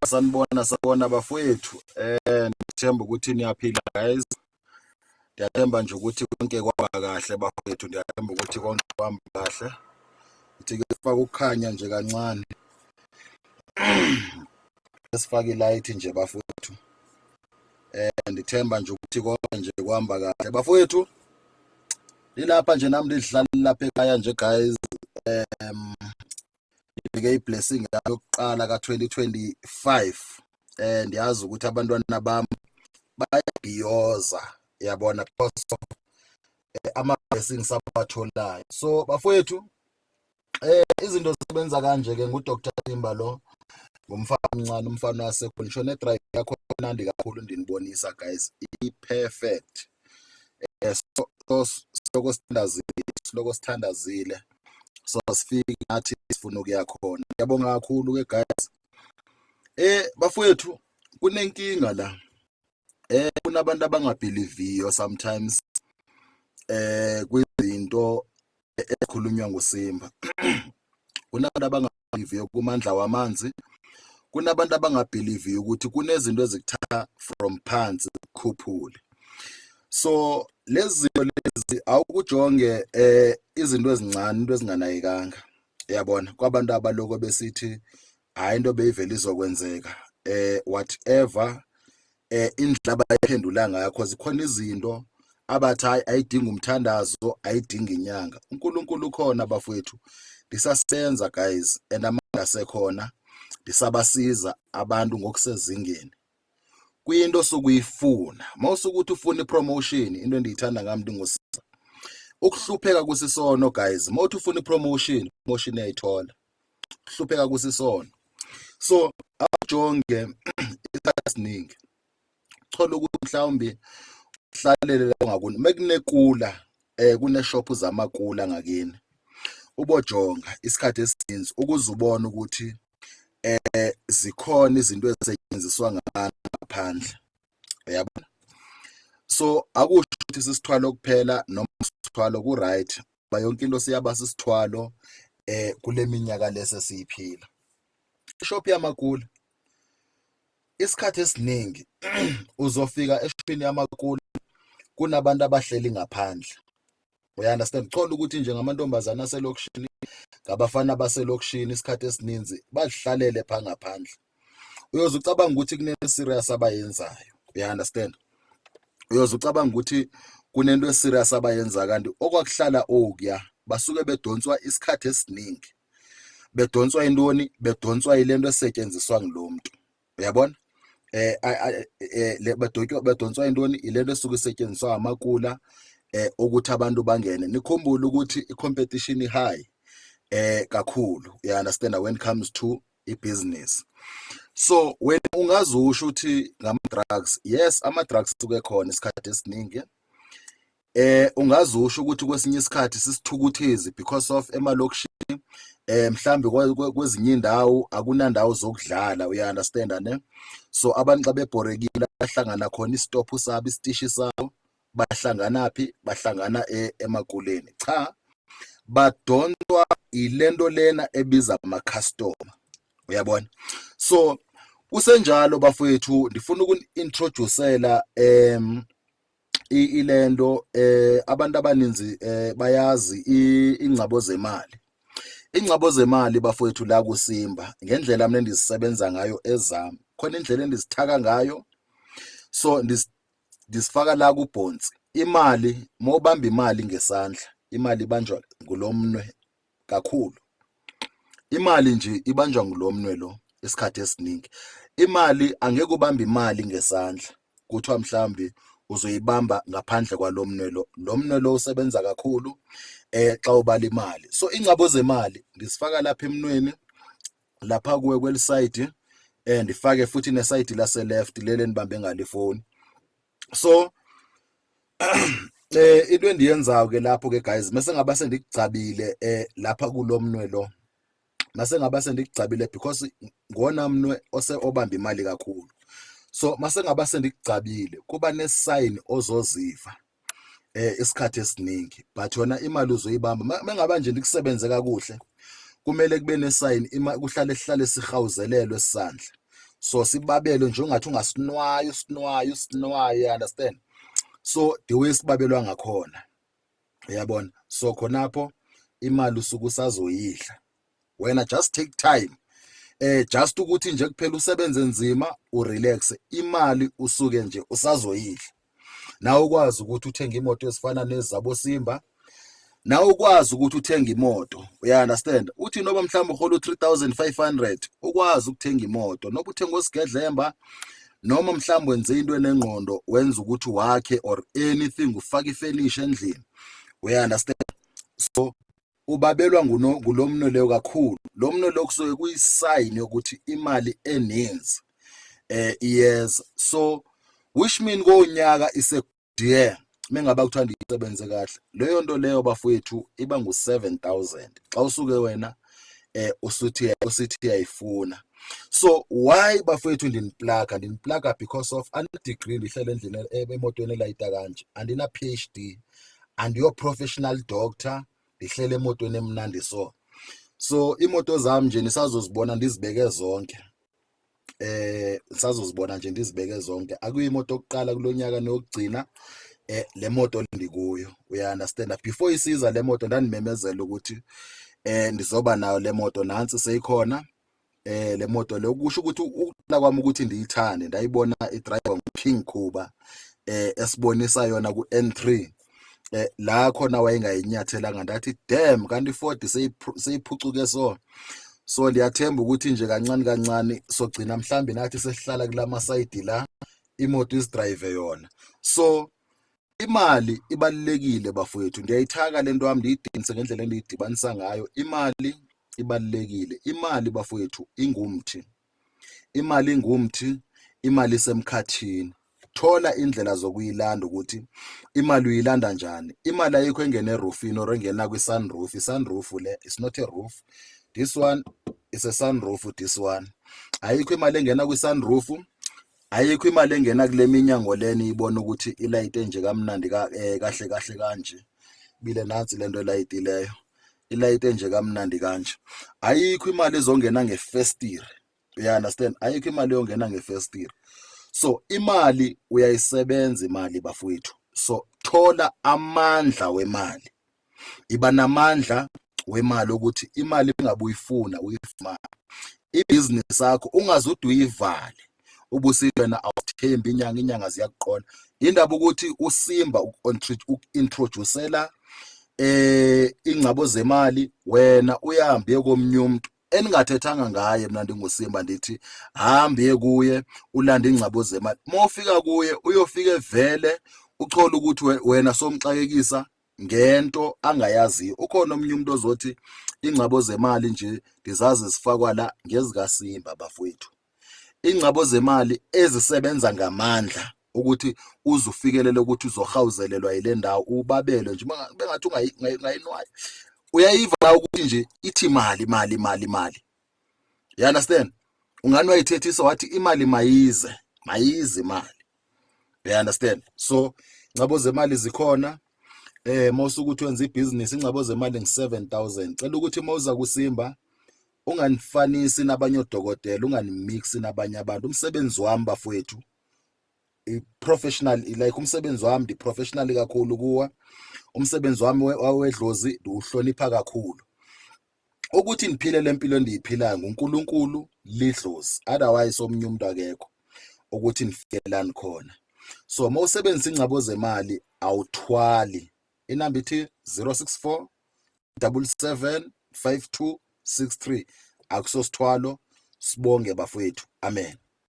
Sanibona bafowethu. Ngithemba ukuthi niyaphila guys. Ndiyathemba nje ukuthi konke kwaba kahle bafowethu. Ndiyathemba ukuthi konke kwamba kahle. Uthi-ke sifaka ukukhanya nje kancane. Sifake ilight nje bafowethu. Ndithemba nje ukuthi konke nje kwamba kahle bafowethu. Ilapha nje nami lidlala lapha ekhaya nje guys. Ngibike iblessing yokuqala ka2025. Ndiyazi ukuthi abantwana bami bayabhiyoza yabona because ama blessings abatholayo. So bafowethu izinto zisebenza kanje ke nguDr Simba lo ngumfana omncane umfana wasekhona ngisho drive yakho nandi kakhulu ndinibonisa guys i-perfect. Siloko sithandazile so sifike nathi sifuna ukuya khona. Ngiyabonga kakhulu ke guys. Bafowethu kunenkinga la. Kunabantu abangabelieve sometimes kwizinto ezikhulunywa nguSimba. Kunabantu abangabelieve kumandla wamanzi. Kunabantu abangabelieve ukuthi kunezinto ezikuthatha from phansi ukukhuphule. So lezi awukujonge izinto ezincane into ezinganayikanga. Yabona kwabantu abaloko besithi hayi into beyivela izokwenzeka. Whatever indlaba ayiphendula ngakho zikhona izinto abathi ayidinga umthandazo ayidinga inyanga. uNkulunkulu ukhona bafowethu. Ndisasenza guys and amandla sekhona ndisabasiza abantu ngokusezingeni. Kuyinto sokuyifuna. Mawusukuthi ufuna ipromotion into endiyithanda ngami ndingosiza. Ukuhlupheka kusisono guys. Mawuthi ufuna ipromotion uyayithola. Ukuhlupheka kusisono. So awujonge isikhathi esiningi. Thola ukuthi mhlawumbe uhlalele ngakuni mekunekula kuneshop zamakula ngakini. Ubojonga isikhathi esininzi ukuze ubone ukuthi zikhona izinto ezisetshenziswa ngaphandle. Uyabona? So akusho ukuthi sisithwalo kuphela noma sisithwalo ku right. Ba yonke into siyaba sisithwalo kule minyaka lesesiyiphila. Ishop yamakula isikhathi esiningi uzofika eshopini yamakula kunabantu abahleli ngaphandle. Uyanderstand? Thola ukuthi nje ngamantombazana aselokishini ngabafana baselokishini isikhathi esininzi badihlalele pha ngaphandle. Uyoze ucabanga ukuthi kunento serious abayenzayo. Uyanderstand? Uyoze ucabanga ukuthi kunento eserious abayenza kanti okwakuhlala okuya basuke bedonswa isikhathi esiningi. Bedonswa intoni? Bedonswa ilento esetshenziswa ngulomuntu. Uyabona? Bedonswa intoni? Ilento esuke isetshenziswa amakula ukuthi abantu bangene. Nikhumbule ukuthi i-competition high kakhulu. You understand when it comes to i-business. So when ungazusho ukuthi ngama-drugs, yes ama-drugs suke khona isikhathi esiningi. Ungazusho ukuthi kwesinye isikhathi sisithukuthezi because of emalokishini mhlambe kwezinye indawo akunandawo zokudlala. You understand ne? So abantu xa bebhorekile bahlangana khona istop sabo isitishi sabo bahlangana phi? Bahlangana emakuleni. Cha, badonswa ilento lena ebiza ama-customer. Uyabona? So kusenjalo bafowethu ndifuna uku-introducela ilento abantu abaninzi bayazi ingcabo zemali. Ingcabo zemali bafowethu la kuSimba ngendlela mina endizisebenza ngayo ezami. Khona indlela endizithaka ngayo. So ndisifaka la kuBhonsi. Imali mawubamba imali ngesandla, imali ibanjwa ngulomnwe kakhulu. Imali nje ibanjwa ngulomnwe lo isikhathi esiningi. Imali angeke ubambe imali ngesandla kuthiwa mhlambi uzoyibamba ngaphandle kwalomnwe lo. Lomnwe lo usebenza kakhulu xa ubala imali. So ingcabo zemali ndisifaka lapha emunweni lapha kuwe kweliside ndifake futhi neside lase left lele nibambe ngalifoni. So into endiyenzayo ke lapho ke guys mase ngaba sendikugcabile lapha kulomnwe lo. Mase ngaba sendikugcabile because ngona mnwe obamba imali kakhulu. So mase ngaba sendikugcabile kuba nesign ozoziva isikhathi esiningi but wona imali uzoyibamba mengaba nje ndikusebenze kakuhle kumele kube nesign kuhlale sihawuzelelwe esandla, so sibabelwe njengathi ungasinwayo sinwayo, understand. So the way sibabelwa ngakhona, uyabona. So khonapho imali usuke usazoyidla wena, just take time, just ukuthi nje kuphela usebenze nzima urelax, imali usuke nje usazoyidla. Nawe ukwazi ukuthi uthenge imoto ezifana nezabo Simba, nawe ukwazi ukuthi uthenge imoto, uya-understand. Uthi noba mhlawumbe uhola u-3,500 ukwazi ukuthenga imoto, noba uthenga osigedlemba, noma mhlawumbe wenze into enengqondo, wenza ukuthi wakhe or anything, ufake ifenisha endlini, uya-understand. So ubabelwa ngulo mno leyo kakhulu. Lo mno lo kusuke kuyisayini yokuthi imali eninzi iyeza. So which mean konyaka ise-dear mengaba kuthanda isebenze kahle, leyo nto leyo bafowethu iba ngu-7,000 xa usuke wena usithi uyayifuna. So why bafowethu ndiniplaga because of degree ndihlele endlini emotweni elayita kanje, andina PhD, andiyo professional doctor, ndihlele emotweni emnandi. So imoto zami nje nisazozibona ndizibeke zonke, nisazozibona nje ndizibeke zonke. Akuyimoto yokuqala kulonyaka neyokugcina le moto ndikuyo, uya-understand. Before isiza le moto ndandimemezela ukuthi ndizoba nayo le moto, nansi seyikhona le moto le. Kusho ukuthi ukuqala kwami ukuthi ndiyithande ndayibona idriver nguKing Kuba esibonisa yona ku-N3 la khona wayengayinyathelanga, ndathi damn, kanti i-Ford seyiphucuke so ndiyathemba ukuthi nje kancane kancane sogcina mhlambi nathi sesihlala kula masayidi la imoto isidrive yona. So imali ibalulekile bafowethu, ndiyayithaka le nto yami ndiyidinise ngendlela endiyidibanisa ngayo. Imali ibalulekile, imali bafowethu ingumthi, imali isemkhathini. Thola indlela zokuyilanda ukuthi imali uyilanda njani. Imali ayikho engena erufini or engena kwi-sunroof. I-sunroof le is not a roof, this one is a sunroof. This one ayikho imali engena kwi-sunroof, ayikho imali engena kule minyango leni ibona ukuthi ilayite nje kamnandi kahle kanje bile nansi lento elayitileyo, ilayite nje kamnandi kanje. Ayikho imali ezongena ngefestire, you understand, ayikho imali yongena ngefestire. So imali uyayisebenza imali bafowethu. So thola amandla wemali, iba namandla wemali ukuthi imali ingabuyifuna uyifumana. Ibhizinisi yakho ungazude uyivale ubusithi wena awuthembi inyanga ziyakuqola. Indaba ukuthi uSimba uku-introducela ingcabo zemali, wena uyahambe komnye umuntu eningathethanga ngaye. Mina ndinguSimba ndithi hambe kuye ulanda ingcabo zemali. Mawufika kuye uyofike vele uchola ukuthi wena somxakekisa ngento angayaziyo. Ukhona omnye umuntu ozothi ingcabo zemali nje ndizazi zifakwa la ngezikaSimba bafowethu. Ingcabo zemali ezisebenza ngamandla ukuthi uzufikelele ukuthi uzohawuzelelwa yile ndawo, ubabelwe nje bengathi ungayinwayo. Uyayiva ukuthi nje ithi mali. You understand? Ungani wayithethisa wathi imali mayize imali. You understand? So ingcabo zemali zikhona. Mawusukuthi wenza ibhizinisi, ingcabo zemali ngu-7,000. Cela ukuthi mawuza kuSimba unganifanisi nabanye odokotela, unganimixi nabanye abantu. Umsebenzi wami bafowethu i-professional, like umsebenzi wami ndi-professional kakhulu kuwa. Umsebenzi wami wedlozi ndiwuhlonipha kakhulu. Ukuthi ndiphile le mpilo endiyiphilayo nguNkulunkulu lidlozi, otherwise omnye umuntu akekho ukuthi nifikelani khona. So mawusebenzisa ingcabo zemali awuthwali. Inamba ithi 064 77 5263. Akusosithwalo. Sibonge bafowethu, amen.